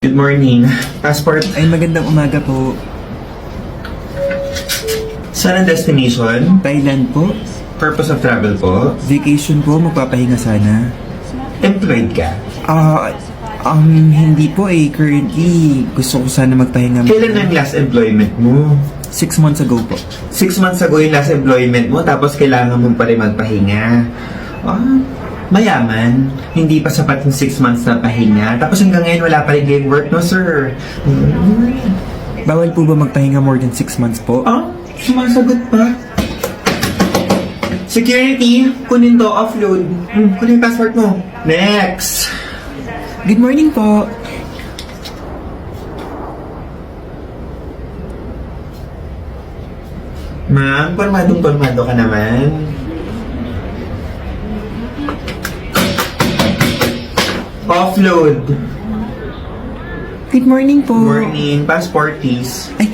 Good morning. Passport. Ay, magandang umaga po. Saan ang destination? Thailand po. Purpose of travel po? Vacation po, magpapahinga sana. Employed ka? Hindi po eh. Currently, gusto ko sana magpahinga. Kailan ang last employment mo? 6 months ago po. 6 months ago yung last employment mo, tapos kailangan mo pa rin magpahinga. Mayaman. Hindi pa sapat yung 6 months na pahinga. Tapos hanggang ngayon wala pa rin kayong work, no sir? Bawal po ba magpahinga more than 6 months po? Sumasagot pa. Security, kunin to, offload. Kunin yung passport mo. Next. Good morning po. Ma'am, pormadong-pormado ka naman. Offload. Good morning po. Morning. Passport, please. Ay,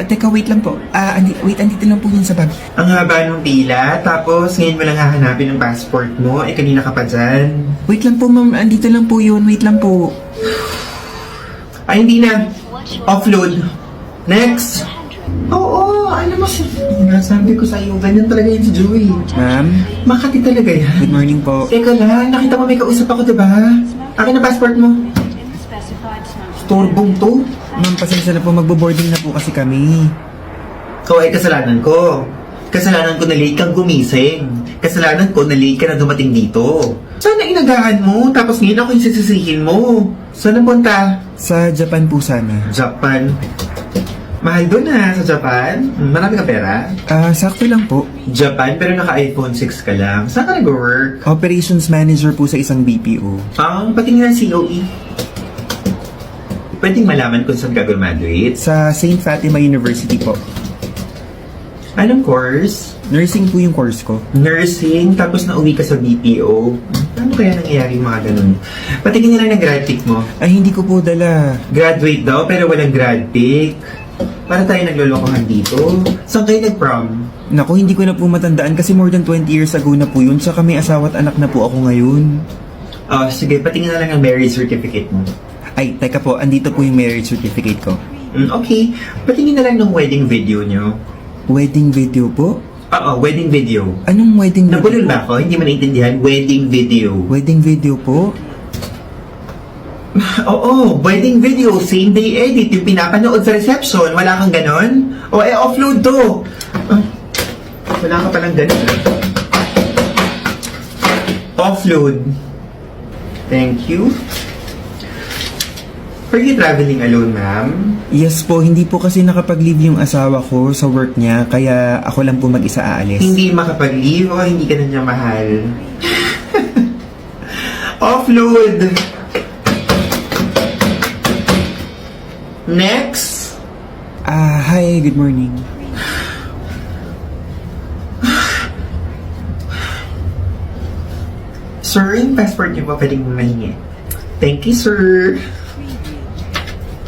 teka, wait lang po. Andito lang po yun sa bag. Ang haba ng pila, tapos ngayon mo lang hahanapin ng passport mo. Eh, kanina ka pa dyan. Wait lang po, ma'am. Andito lang po yun. Wait lang po. Ay, hindi na. Offload. Next. Oo, alam mo, sabi ko sa'yo, ganyan talaga yun si Joey. Ma'am, Makati talaga yan. good morning po. Teka lang, nakita mo may kausap ako, diba? Akin na passport mo. Storbong to. Ma'am, pasensya na po. Magbo-boarding na po kasi kami. So ay kasalanan ko. Kasalanan ko na late kang gumising. Kasalanan ko na late ka na dumating dito. Sana inagahan mo, tapos ngayon ako yung sisisihin mo. Saan ang punta? Sa Japan po sana. Japan. Mahal doon sa Japan. Marami ka pera? Sakto lang po. Japan, pero naka-iPhone 6 ka lang. Saan ka nag-work? Operations manager po sa isang BPO. Patingin ng COE. Pwedeng malaman kung saan ka graduate? Sa St. Fatima University po. Anong course? Nursing po yung course ko. Nursing, tapos nauwi ka sa BPO. Ano kaya nangyayari yung mga ganun? Patingin nila ng grad pic mo. Ay, hindi ko po dala. Graduate daw, pero walang grad pic. Para tayo naglolokohan dito. Saan kayo nag-prom? Naku, hindi ko na po matandaan kasi more than 20 years ago na po yun. Tsaka may asawa at anak na po ako ngayon. Sige, patingin na lang ang marriage certificate mo. Ay, teka po, andito po yung marriage certificate ko. Okay, patingin na lang ng wedding video nyo. Wedding video po? Oo, wedding video. Anong wedding video Nabulol po? ba ako? Hindi mo naintindihan? Wedding video. Wedding video po? Oo, wedding video. Same day edit. Yung pinapanood sa reception. Wala kang ganon? O, offload to. Wala ka palang ganon. Offload. Thank you. Are you traveling alone, ma'am? Yes po, hindi po kasi nakapag-leave yung asawa ko sa work niya, kaya ako lang po mag-isa aalis. Hindi makapag-leave o hindi ka na niya mahal? Offload! Next! Hi, good morning. Sir, yung passport niyo ba pwedeng mahingi? Thank you, sir.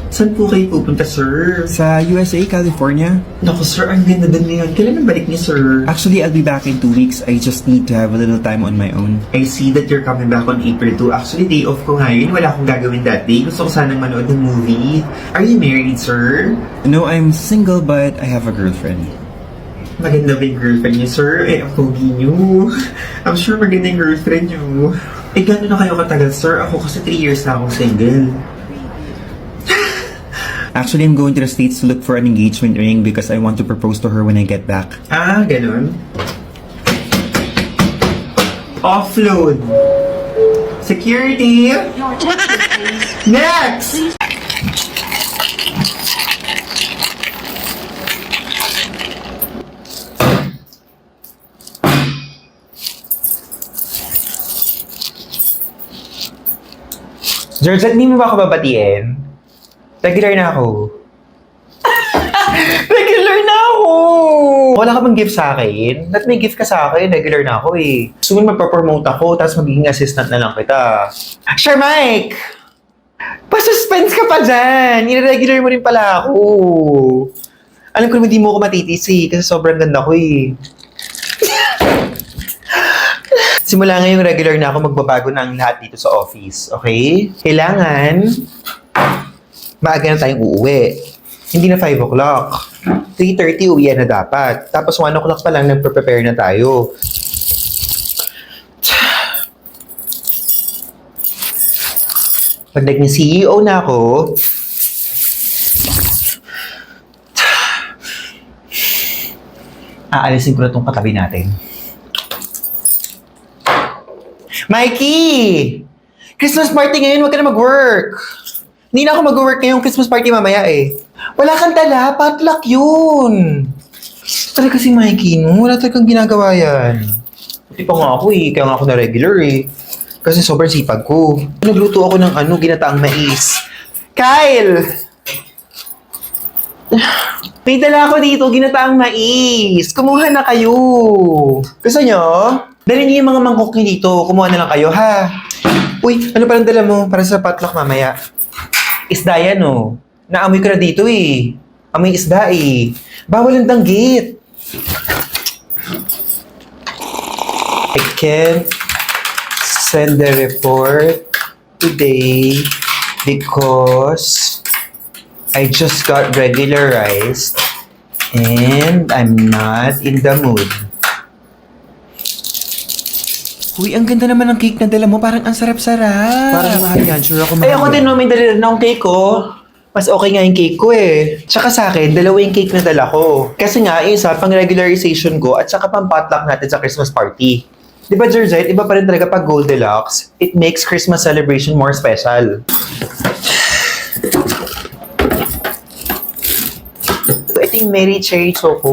Saan po kayo pupunta, sir? Sa USA, California? Naku, sir, ang ganda doon ngayon. Kailan ang balik niyo, sir? Actually, I'll be back in 2 weeks. I just need to have a little time on my own. I see that you're coming back on April 2. Actually, day off ko ngayon. Wala akong gagawin that day. Gusto ko sanang manood ng movie. Are you married, sir? No, I'm single but I have a girlfriend. Maganda ba yung girlfriend niyo, sir? Ang pogi niyo. I'm sure maganda yung girlfriend niyo. Gano'n na kayo katagal, sir? Ako kasi 3 years na akong single. Actually, I'm going to the States to look for an engagement ring because I want to propose to her when I get back. Gano'n? Offload. Security! Next! George, hindi mo ba ako babatiin? Regular na ako. Regular na ako! Wala ka bang gift sa akin? Ba't may gift ka sa akin? Regular na ako eh. Soon magpa-promote ako, tapos magiging assistant na lang kita. Sure, Mike! Pa-suspense ka pa dyan! Nire-regular mo rin pala ako. Alam ko naman di mo ako matitisi kasi sobrang ganda ko eh. Simula ngayong regular na ako, magbabago na ang lahat dito sa office, okay? Kailangan maaga na tayong uuwi. Hindi na 5 o'clock. 3:30 uwi na dapat. Tapos 1 o'clock pa lang nagpe-prepare na tayo. Pag naging CEO na ako, aalisin ko na itong katabi natin. Mikey! Christmas party ngayon, huwag ka na mag-work. Hindi na ako mag-work ngayong Christmas party mamaya eh. Wala kang tala, potluck yun. Talaga si Mikey, no? Wala talagang ginagawa yan. Buti pa nga ako eh, kaya nga ako na regular eh. Kasi sobrang sipag ko. Nagluto ako ng ginataang mais. Kyle! May dala ako dito, ginataang mais. Kumuha na kayo. Gusto nyo? Dali niyo yung mga mangkok niyo dito. Kumuha na lang kayo, ha? Uy, ano palang dala mo para sa potluck mamaya? Isda yan, oh. Naamoy ko na dito, eh. Amoy isda, eh. Bawal ang danggit. I can't send the report today because I just got regularized and I'm not in the mood. Uy, ang ganda naman ng cake na dala mo. Parang ang sarap-sarap. Parang mahal yan. Sure ako mahal ako yan. din, no, may dala rin akong cake ko. Mas okay nga yung cake ko eh. Tsaka sa akin, dalawa yung cake na dala ko. Kasi nga, yung isa, pang regularization ko at saka pang potluck natin sa Christmas party. Di ba, Georgette? Iba pa rin talaga pag Gold Deluxe. It makes Christmas celebration more special. Ito yung Mary Cherry Choco.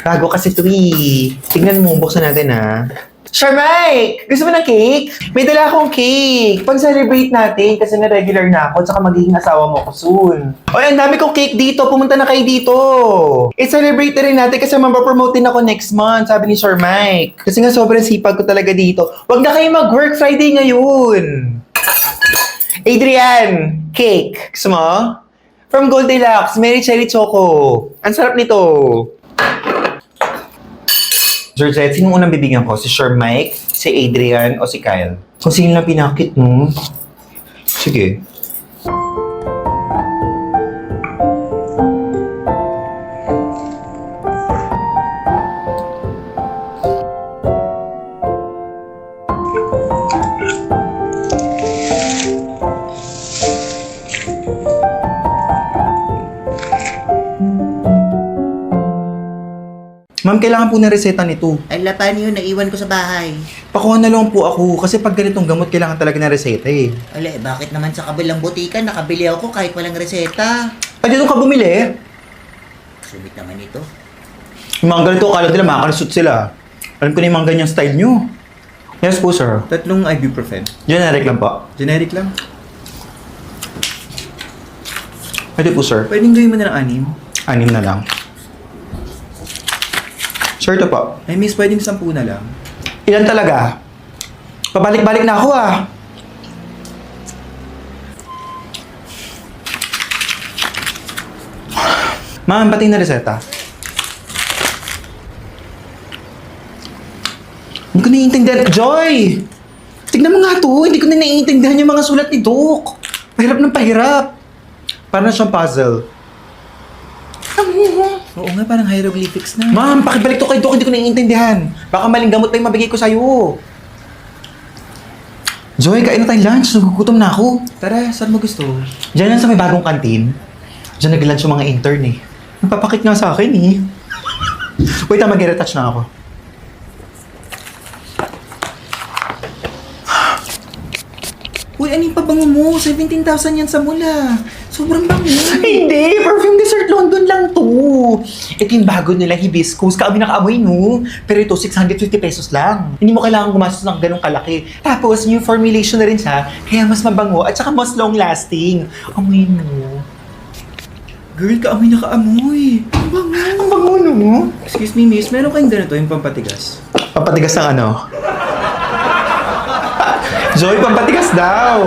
Bago kasi ito eh. Tingnan mo, buksan natin ha. Sure, Mike! Gusto mo ng cake? May dala akong cake. Pag-celebrate natin kasi na-regular na ako tsaka magiging asawa mo ako soon. Oy, ang dami kong cake dito. Pumunta na kayo dito. I-celebrate na rin natin kasi mapapromote din ako next month, sabi ni Sir Mike. Kasi nga sobrang sipag ko talaga dito. Huwag na kayo mag-work Friday ngayon. Adrian, cake. Gusto mo? From Gold Deluxe, Mary Cherry Choco. Ang sarap nito. Georgette, sino unang bibigyan ko? Si Sir Mike, si Adrian, o si Kyle? Kung sino lang pinakit mo. Sige. Ma'am, kailangan po ng reseta nito. Ala, paano yun? Naiwan ko sa bahay. Pakuha na lang po ako kasi pag ganitong gamot, kailangan talaga ng reseta eh. Ala, bakit naman sa kabilang butika nakabili ako kahit walang reseta? Ay, dito ka bumili? Sumit naman ito. Yung mga ganito, akala nila makakalusot sila. Alam ko na yung mga ganyang style nyo. Yes po, sir. 3 ibuprofen. Generic lang po. Generic lang. Pwede po, sir. Pwedeng gawin mo na ng 6. 6 na lang. Sir, ito po. Ay, miss, pwedeng 10 na lang. Ilan talaga? Pabalik-balik na ako ah. Ma'am, pati na reseta. Hindi ko naiintindihan. Joy! Tignan mo nga to. Hindi ko na naiintindihan yung mga sulat ni Doc. Pahirap ng pahirap. Parang siyang puzzle. Oo nga, parang hieroglyphics na. Ma'am, pakibalik to kay Doc. Hindi ko naiintindihan. Baka maling gamot pa yung mabigay ko sa'yo. Joy, kain na tayong lunch. Nagugutom na ako. Tara, saan mo gusto? Diyan lang sa may bagong kantin. Diyan nag-lunch yung mga intern eh. Nagpapakit nga sa akin eh. Wait, mag-retouch na ako. Uy, ano yung pabango mo? 17,000 yan sa mula. Sobrang bango. Hindi! Perfume Dessert London lang to. Ito yung bago nila hibiscus. Kaamoy na kaamoy, no? Pero ito, 650 pesos lang. Hindi mo kailangan gumastos ng ganong kalaki. Tapos, new formulation na rin siya. Kaya mas mabango at saka mas long-lasting. Amoy mo. Girl, kaamoy na kaamoy. Ang bango. Ang bango, no? Excuse me, miss. Meron kayong ganito, yung pampatigas. Pampatigas ng ano? Joy, pampatigas daw.